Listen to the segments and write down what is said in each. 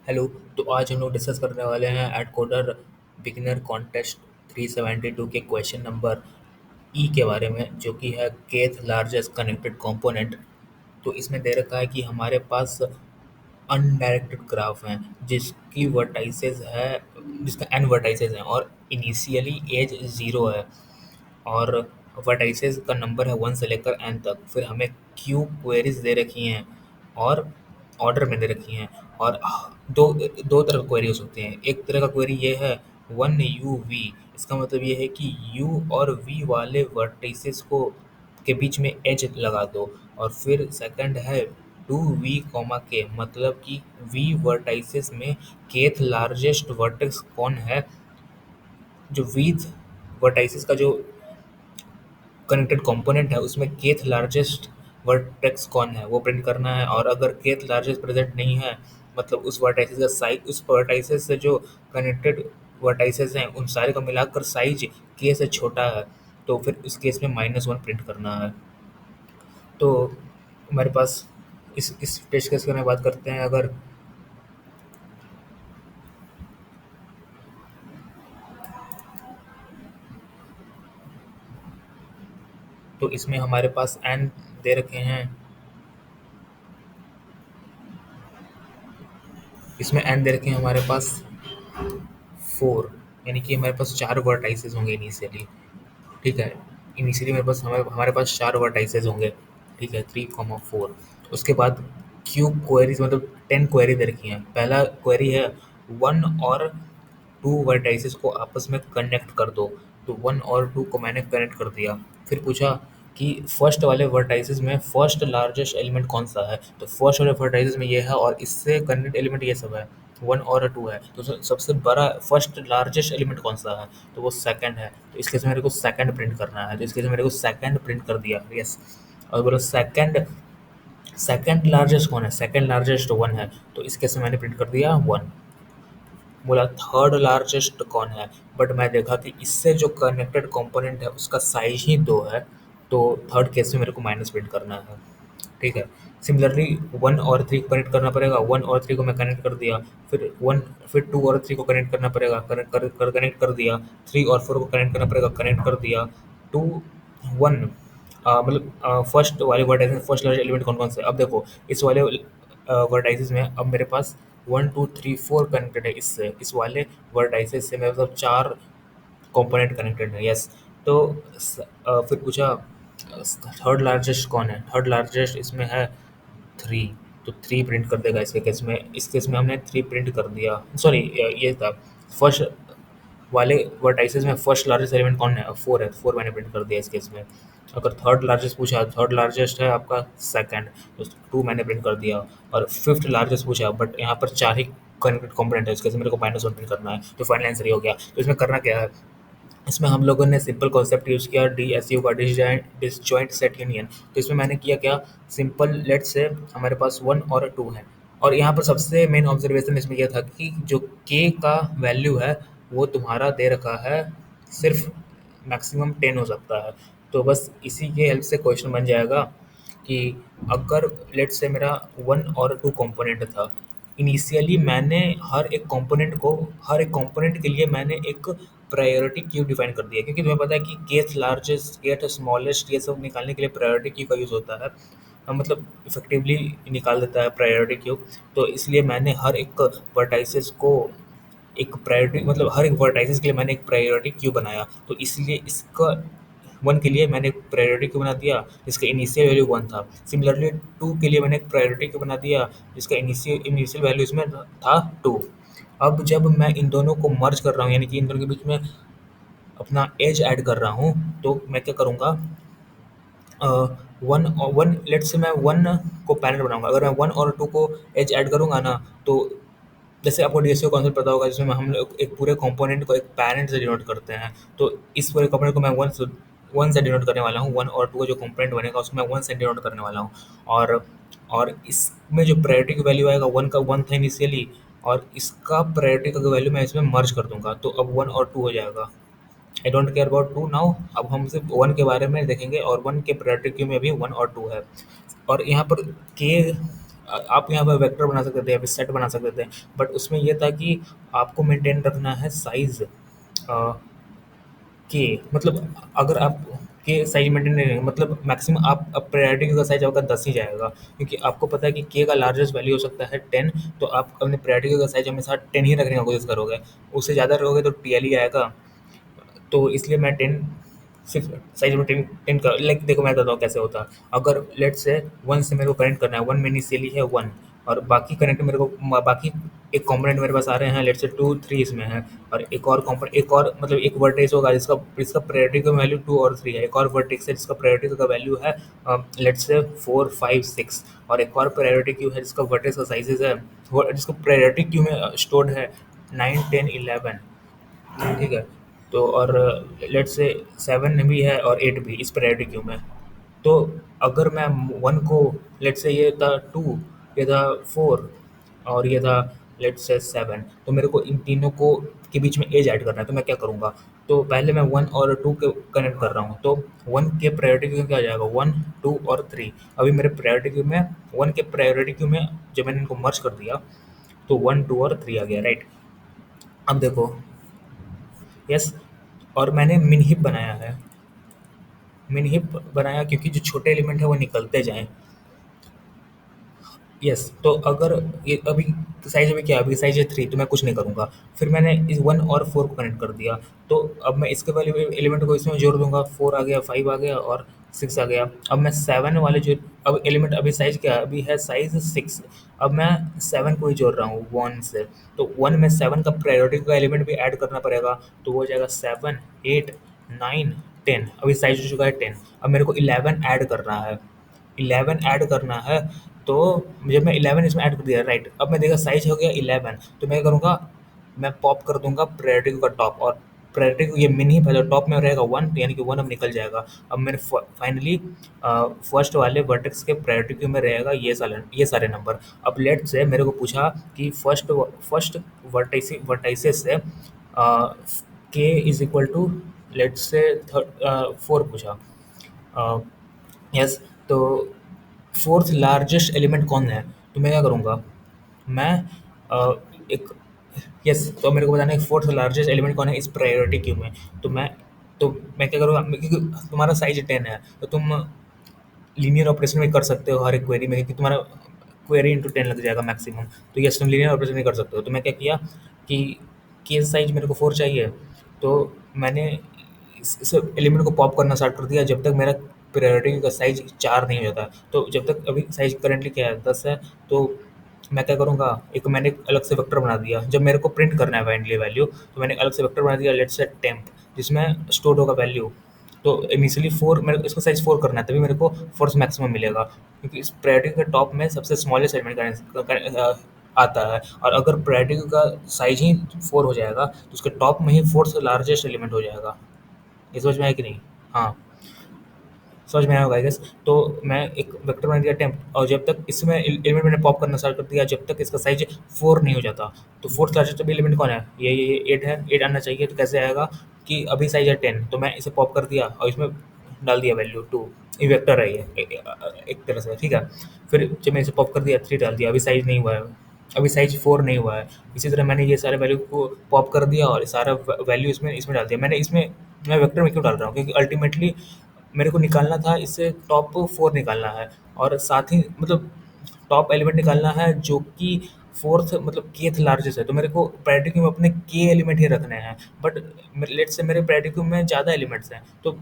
Hello. तो आज हम लोग डिस्कस करने वाले हैं एट कोडर बिगिनर कॉन्टेस्ट 372 के क्वेश्चन नंबर ई के बारे में, जो कि है केथ लार्जेस्ट कनेक्टेड कंपोनेंट। तो इसमें दे रखा है कि हमारे पास अनडायरेक्टेड ग्राफ है जिसकी वर्टाइसेस है, जिसका एन वर्टाइसेस हैं और इनिशियली एज ज़ीरो है, और वर्टाइसेस का नंबर है 1 से लेकर एन तक। फिर हमें क्यू क्वेरीज दे रखी हैं और ऑर्डर में दे रखी हैं। और दो दो तरह की क्वेरी हो सकती हैं। एक तरह का क्वेरी ये है 1 u v। इसका मतलब ये है कि u और v वाले वर्टिसेस को के बीच में एज लगा दो। और फिर सेकंड है 2v, मतलब कि v वर्टाइसेस में केथ लार्जेस्ट वर्टेक्स कौन है, जो वीथ वर्टाइसेस का जो कनेक्टेड कंपोनेंट है उसमें केथ लार्जेस्ट वर्टेक्स कौन है वो प्रिंट करना है। और अगर केथ लार्जेस्ट प्रेजेंट नहीं है, मतलब उस वर्टाइसिस का साइज, उस वर्टाइसिस से जो कनेक्टेड वर्टाइसेस हैं उन सारे का मिलाकर साइज के से छोटा है, तो फिर इस केस में -1 प्रिंट करना है। तो हमारे पास इस टेस्ट केस की में बात करते हैं। अगर तो इसमें हमारे पास एन दे रखे हैं, इसमें एन दे रखे हैं हमारे पास 4, यानी कि हमारे पास 4 वर्टाइसेस होंगे इनिशियली। ठीक है, इनिशियली मेरे पास हमारे पास 4 वर्टाइसेस होंगे। ठीक है, 3, 4। उसके बाद क्यूब क्वेरीज, मतलब 10 क्वेरी दे रखी हैं। पहला क्वेरी है 1 और 2 वर्टाइसेस को आपस में कनेक्ट कर दो। तो 1 और 2 को मैंने कनेक्ट कर दिया। फिर पूछा कि फर्स्ट वाले वर्टाइसेस में फर्स्ट लार्जेस्ट एलिमेंट कौन सा है। तो फर्स्ट वाले वर्टाइसेस में ये है और इससे कनेक्ट एलिमेंट ये सब है, 1 और 2 है। तो सबसे बड़ा फर्स्ट लार्जेस्ट एलिमेंट कौन सा है, तो वो सेकंड है। तो इसके से मेरे को सेकंड प्रिंट करना है, तो इसके से मेरे को सेकंड प्रिंट कर दिया। यस। और बोलो सेकंड, सेकंड लार्जेस्ट कौन है, सेकंड लार्जेस्ट 1 है, तो इसके से मैंने प्रिंट कर दिया 1। बोला थर्ड लार्जेस्ट कौन है, बट मैं देखा कि इससे जो कनेक्टेड कंपोनेंट है उसका साइज ही 2 है, तो थर्ड केस में मेरे को माइनस प्रिंट करना है। ठीक है। सिमिलरली 1 और 3 को कनेक्ट करना पड़ेगा। 1 और 3 को मैं कनेक्ट कर दिया। फिर 2 और 3 को कनेक्ट करना पड़ेगा, कनेक्ट कर दिया। 3 और 4 को कनेक्ट करना पड़ेगा, कनेक्ट कर दिया। 2 1, मतलब फर्स्ट वाले वर्टाइस में फर्स्ट लार्ज एलिमेंट कौन कौन से, अब देखो इस वाले वर्टाइसेस में अब मेरे पास 1 2 3 4 कनेक्टेड है। इससे इस वाले वर्टाइसेस से मेरे पास 4 कंपोनेंट कनेक्टेड है। यस। तो फिर पूछा थर्ड लार्जेस्ट कौन है, थर्ड लार्जेस्ट इसमें है 3, तो 3 प्रिंट कर देगा इसके केस में। इस केस में हमने 3 प्रिंट कर दिया। सॉरी, ये था फर्स्ट वाले वर्टाइसेस में फर्स्ट लार्जेस्ट एलिमेंट कौन है, 4 है, 4 मैंने प्रिंट कर दिया इस केस में। अगर थर्ड लार्जेस्ट पूछा, थर्ड लार्जेस्ट है आपका सेकंड, तो 2 मैंने प्रिंट कर दिया। और फिफ्थ लार्जेस्ट पूछा, बट यहाँ पर 4 ही कनेक्टेड कंपोनेंट है, इसके मेरे को -1 प्रिंट करना है। तो फाइनल आंसर ये हो गया। तो इसमें करना क्या है, इसमें हम लोगों ने सिंपल कॉन्सेप्ट यूज़ किया, DSU का डिसजॉइंट सेट यूनियन। तो इसमें मैंने किया क्या, सिंपल लेट्स से हमारे पास 1 और 2 है, और यहाँ पर सबसे मेन ऑब्जर्वेशन इसमें यह था कि जो k का वैल्यू है वो तुम्हारा दे रखा है सिर्फ मैक्सिमम 10 हो सकता है। तो बस इसी के हेल्प से क्वेश्चन बन जाएगा कि अगर लेट्स से मेरा 1 और 2 कंपोनेंट था, इनिशियली मैंने हर एक कंपोनेंट के लिए मैंने एक प्रायोरिटी क्यू डिफाइन कर दिया, क्योंकि तुम्हें पता है कि केथ लार्जेस्ट, केथ स्मॉलेस्ट, ये सब निकालने के लिए प्रायोरिटी क्यू का यूज़ होता है। मतलब इफेक्टिवली निकाल देता है प्रायोरिटी क्यू। तो इसलिए मैंने हर एक वर्टाइसेस को एक प्रायोरिटी, मतलब हर एक वर्टाइसेस के लिए मैंने एक प्रायोरिटी क्यू बनाया। तो इसलिए इसका 1 के लिए मैंने एक प्रायोरिटी क्यू बना दिया जिसका इनिशियल वैल्यू 1 था। सिमिलरली 2 के लिए मैंने एक प्रायोरिटी क्यू बना दिया जिसका इनिशियल वैल्यू इसमें था 2। अब जब मैं इन दोनों को मर्ज कर रहा हूँ, यानी कि इन दोनों के बीच में अपना एज ऐड कर रहा हूँ, तो मैं क्या करूँगा, वन और वन लेट्स से मैं 1 को पैरेंट बनाऊँगा। अगर मैं 1 और 2 को एज ऐड करूँगा ना, तो जैसे आपको DSO कॉन्सेप्ट पता होगा, जिसमें हम लोग एक पूरे कंपोनेंट को एक पैरेंट से डिनोट करते हैं। तो इस पूरे कंपोनेंट को मैं 1 से डिनोट करने वाला हूँ। 1 और 2 का जो कंपोनेंट बनेगा उसको मैं 1 से डिनोट करने वाला हूँ। और इसमें जो प्रायोरिटी की वैल्यू आएगा, 1 का 1 था इनिशियली, और इसका प्रायोरिटी का वैल्यू मैं इसमें मर्ज कर दूंगा, तो अब 1 और 2 हो जाएगा। I don't care about 2 now. अब हम सिर्फ 1 के बारे में देखेंगे, और 1 के प्रायोरिटी क्यू में भी 1 और 2 है। और यहाँ पर के आप यहाँ पर वेक्टर बना सकते थे या फिर सेट बना सकते थे, बट उसमें ये था कि आपको मेंटेन रखना है साइज़ के, मतलब अगर आप के साइज मेंटेन नहीं रहेंगे, मतलब मैक्सिमम आप अब प्रायोरिटी का साइज आपका 10 ही जाएगा, क्योंकि आपको पता है कि के का लार्जेस्ट वैल्यू हो सकता है 10, तो आप अपने प्रायोरिटी का साइज हमेशा 10 ही रखने की कोशिश करोगे। उससे ज़्यादा रहोगे तो टीएल ही आएगा। तो इसलिए मैं 10 सिर्फ साइज में 10 का, लाइक देखो मैं बताता हूँ कैसे होता है। अगर लेट से 1 से मेरे को कनेक्ट करना है, 1 में इनिशियली है 1, और बाकी कनेक्ट मेरे को बाकी एक कंपोनेंट मेरे पास आ रहे हैं, लेट से 2 3 इसमें है, और एक और कंपोनेंट, एक और मतलब एक वर्टेक्स होगा जिसका इसका प्रायोरिटी का वैल्यू 2 और 3 है, एक और वर्टेक्स है जिसका प्रायोरिटी का वैल्यू है लेट से 4 5 6, और एक और प्रायोरिटी क्यू है जिसका वर्टेक्स का साइजेस है जिसका प्रायोरिटी क्यू में स्टोर्ड है 9 10 11, ठीक है। तो और लेट्स से 7 भी है और 8 भी इस प्रायोरिटी क्यू में। तो अगर मैं 1 को, लेट्स से ये था 2, ये था 4, और ये था लेट्स से 7, तो मेरे को इन तीनों को के बीच में एज ऐड करना है, तो मैं क्या करूँगा? तो पहले मैं 1 और 2 के कनेक्ट कर रहा हूँ, तो 1 के प्रायोरिटी क्यू में क्या आ जाएगा, 1 2 और 3। अभी मेरे प्रायोरिटी क्यू में 1 के प्रायोरिटी क्यू में जब मैंने इनको मर्ज कर दिया तो 1 2 और 3 आ गया, राइट? अब देखो, यस, और मैंने मिन हिप बनाया है। मिन हिप बनाया क्योंकि जो छोटे एलिमेंट है वो निकलते जाएं। यस, तो अगर ये अभी साइज अभी क्या है, अभी साइज है 3, तो मैं कुछ नहीं करूँगा। फिर मैंने इस 1 और 4 को कनेक्ट कर दिया, तो अब मैं इसके वाले एलिमेंट को इसमें जोड़ दूंगा, 4 आ गया, 5 आ गया और 6 आ गया। अब मैं 7 वाले जो अब एलिमेंट अभी साइज क्या है, अभी है साइज 6, अब मैं 7 को ही जोड़ रहा हूँ 1 से, तो 1 में 7 का प्रायोरिटी का एलिमेंट भी ऐड करना पड़ेगा, तो वो हो जाएगा 7 8 9 10। अभी साइज हो चुका है 10, अब मेरे को 11 ऐड करना है, 11 ऐड करना है। तो जब मैं 11 इसमें ऐड कर दिया, राइट, अब मैं देखा साइज हो गया 11, तो मैं क्या करूँगा, मैं पॉप कर दूंगा प्रायोरिटी का टॉप, और प्रायोरिटी को ये मिन ही पहले टॉप में रहेगा 1, यानी कि 1 अब निकल जाएगा। अब मेरे फाइनली फर्स्ट वाले वर्टेक्स के प्रायोरिटी क्यू में रहेगा ये सारे नंबर। अब लेट से मेरे को पूछा कि फर्स्ट वर्टाइसेस से के इज इक्वल टू लेट से 4 पूछा। यस, तो फोर्थ लार्जेस्ट एलिमेंट कौन है, तो मैं क्या करूँगा, मैं एक, यस, तो मेरे को बताना है फोर्थ लार्जेस्ट एलिमेंट कौन है इस प्रायोरिटी क्यू में। तो मैं क्या करूँगा, क्योंकि तुम्हारा साइज 10 है, तो तुम लीनियर ऑपरेशन में कर सकते हो हर एक क्वेरी में, क्योंकि तुम्हारा क्वेरी इंटू 10 लग जाएगा मैक्सिमम। तो यस, तुम लीनियर ऑपरेशन में कर सकते हो। तो मैं क्या किया कि केस साइज मेरे को 4 चाहिए, तो मैंने इस एलिमेंट को पॉप करना स्टार्ट कर दिया जब तक मेरा प्रायोरिटी का साइज 4 नहीं हो जाता। तो जब तक अभी साइज करेंटली क्या है, 10 है, तो मैं क्या करूँगा, एक मैंने एक अलग से वेक्टर बना दिया। जब मेरे को प्रिंट करना है फाइनली वैल्यू, तो मैंने अलग से वेक्टर बना दिया, लेट्स से टेम्प, जिसमें स्टोर होगा वैल्यू। तो इनिशियली 4, मेरे को इसको साइज़ 4 करना है, तभी मेरे को फोर्स मैक्सिमम मिलेगा, क्योंकि इस प्रायोरिटी के टॉप में सबसे स्मॉलेस्ट एलिमेंट आता है, और अगर प्रायोरिटी का साइज ही 4 हो जाएगा तो उसके टॉप में ही फोर्थ लार्जेस्ट एलिमेंट हो जाएगा। ये समझ में आया कि नहीं? हाँ, समझ में आया होगा आई गेस। तो मैं एक वेक्टर बना दिया टेम्प, और जब तक इसमें एलिमेंट मैंने पॉप करना स्टार्ट कर दिया, जब तक इसका साइज 4 नहीं हो जाता। तो फोर्थ लार्जेस्ट अभी एलिमेंट कौन है, ये 8 है, 8 आना चाहिए। तो कैसे आएगा कि अभी साइज है 10, तो मैं इसे पॉप कर दिया और इसमें डाल दिया वैल्यू 2, ये वेक्टर है ये एक तरह से, ठीक है। फिर जब मैंने इसे पॉप कर दिया 3 डाल दिया, अभी साइज नहीं हुआ है, अभी साइज 4 नहीं हुआ है। इसी तरह मैंने ये सारे वैल्यू को पॉप कर दिया और सारा वैल्यू इसमें इसमें डाल दिया। मैं वेक्टर में क्यों डाल रहा हूँ, क्योंकि अल्टीमेटली मेरे को निकालना था, इससे टॉप 4 निकालना है, और साथ ही मतलब टॉप एलिमेंट निकालना है जो कि फोर्थ मतलब केथ लार्जेस्ट है। तो मेरे को प्रायोरिटी क्यू में अपने के एलिमेंट ही रखने हैं, बट लेट से मेरे प्रायोरिटी क्यू में ज़्यादा एलिमेंट्स हैं, तो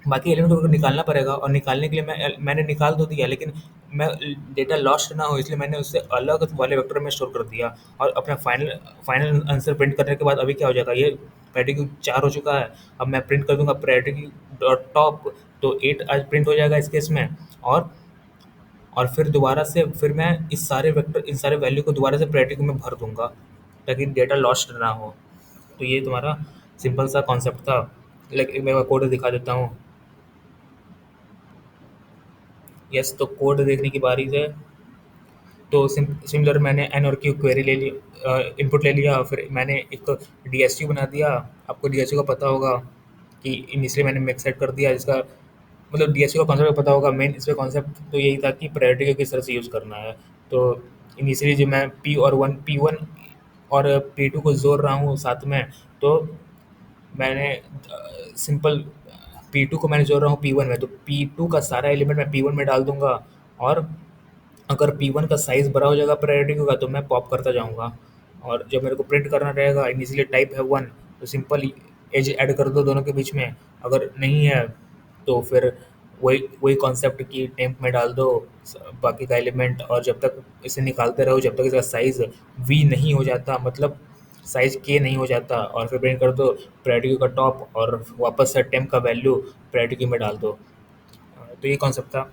बाकी एलिमेंट को निकालना पड़ेगा। और निकालने के लिए मैंने निकाल तो दिया, लेकिन मैं डेटा लॉस्ट ना हो इसलिए मैंने उससे अलग वाले वेक्टर में स्टोर कर दिया। और अपना फाइनल आंसर प्रिंट करने के बाद अभी क्या हो जाएगा, ये प्रायोरिटी 4 हो चुका है। अब मैं प्रिंट कर दूंगा प्रायोरिटी डॉट टॉप, तो 8 आज प्रिंट हो जाएगा इस केस में। और फिर दोबारा से फिर मैं इस सारे वेक्टर इन सारे वैल्यू को दोबारा से प्रायोरिटी में भर दूंगा, ताकि डेटा लॉस्ट ना हो। तो ये तुम्हारा सिंपल सा कॉन्सेप्ट था। लेकिन मैं कोड दिखा देता हूँ। यस, तो कोड देखने की बारी है। तो सिमिलर मैंने एन और क्यू क्वेरी ले ली, इनपुट ले लिया, फिर मैंने एक डीएसयू बना दिया। आपको डीएसयू का पता होगा कि इनिशियली मैंने मेक सेट कर दिया, जिसका मतलब डीएसयू का कॉन्सेप्ट पता होगा। मेन इसका कॉन्सेप्ट तो यही था कि प्रायोरिटी को किस तरह से यूज़ करना है। तो इनिशियली जो मैं P1 और P2 को जोड़ रहा हूँ साथ में, तो मैंने सिंपल P2 को मैंने जोड़ रहा हूँ P1 में, तो P2 का सारा एलिमेंट मैं P1 में डाल दूंगा। और अगर P1 का साइज़ बड़ा हो जाएगा प्रायोरिटी का, तो मैं पॉप करता जाऊंगा। और जब मेरे को प्रिंट करना रहेगा, इनिशियली टाइप है 1, तो सिंपल एज ऐड कर दो दोनों के बीच में। अगर नहीं है तो फिर वही वही कॉन्सेप्ट की टेम्प में डाल दो बाकी का एलिमेंट, और जब तक इसे निकालते रहो जब तक इसका साइज़ V नहीं हो जाता, मतलब साइज़ K नहीं हो जाता, और फिर प्रिंट कर दो प्रायोरिटी का टॉप, और वापस से टेम्प का वैल्यू प्रायोरिटी में डाल दो। तो ये कॉन्सेप्ट था।